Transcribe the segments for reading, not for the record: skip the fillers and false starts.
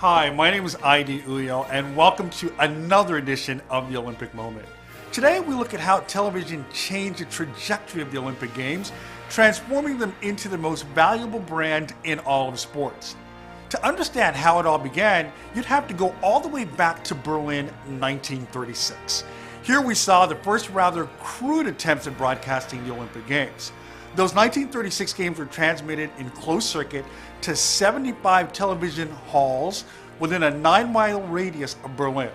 Hi, my name is ID Uyo, and welcome to another edition of the Olympic Moment. Today we look at how television changed the trajectory of the Olympic Games, transforming them into the most valuable brand in all of sports. To understand how it all began, you'd have to go all the way back to Berlin 1936. Here we saw the first rather crude attempts at broadcasting the Olympic Games. Those 1936 games were transmitted in closed circuit to 75 television halls within a 9-mile radius of Berlin.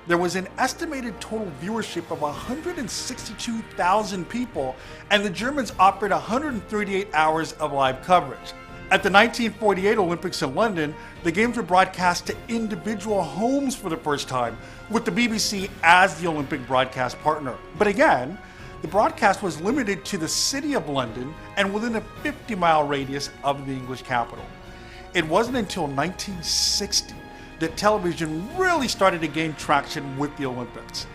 There was an estimated total viewership of 162,000 people, and the Germans offered 138 hours of live coverage. At the 1948 Olympics in London, the games were broadcast to individual homes for the first time, with the BBC as the Olympic broadcast partner. But again, the broadcast was limited to the city of London and within a 50-mile radius of the English capital. It wasn't until 1960 that television really started to gain traction with the Olympics.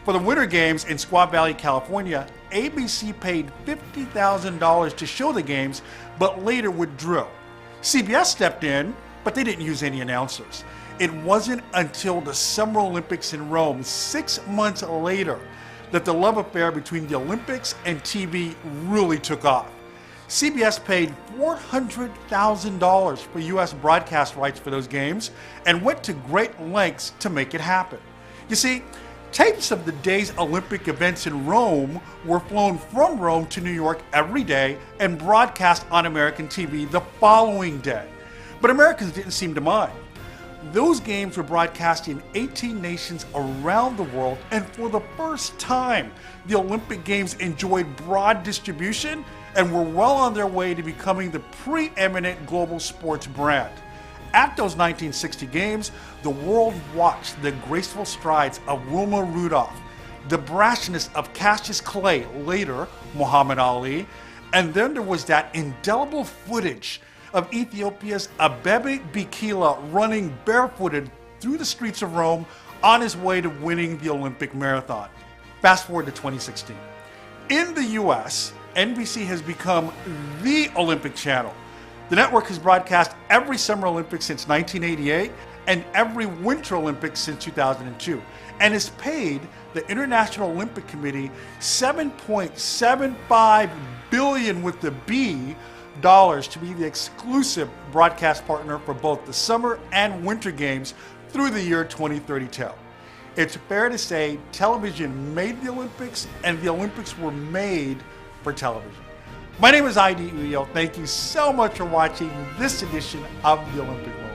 For the Winter Games in Squaw Valley, California, ABC paid $50,000 to show the games, but later withdrew. CBS stepped in, but they didn't use any announcers. It wasn't until the Summer Olympics in Rome, 6 months later, that the love affair between the Olympics and TV really took off. CBS paid $400,000 for US broadcast rights for those games and went to great lengths to make it happen. You see, tapes of the day's Olympic events in Rome were flown from Rome to New York every day and broadcast on American TV the following day. But Americans didn't seem to mind. Those games were broadcast in 18 nations around the world, and for the first time, the Olympic Games enjoyed broad distribution and were well on their way to becoming the preeminent global sports brand. At those 1960 Games, the world watched the graceful strides of Wilma Rudolph, the brashness of Cassius Clay, later Muhammad Ali, and then there was that indelible footage of Ethiopia's Abebe Bikila running barefooted through the streets of Rome on his way to winning the Olympic marathon. Fast forward to 2016. In the US, NBC has become the Olympic channel. The network has broadcast every Summer Olympics since 1988 and every Winter Olympics since 2002, and has paid the International Olympic Committee $7.75 billion with the B dollars to be the exclusive broadcast partner for both the Summer and Winter Games through the year 2032. It's fair to say television made the Olympics, and the Olympics were made for television. My name is ID Uyo. Thank you so much for watching this edition of the Olympic Moment.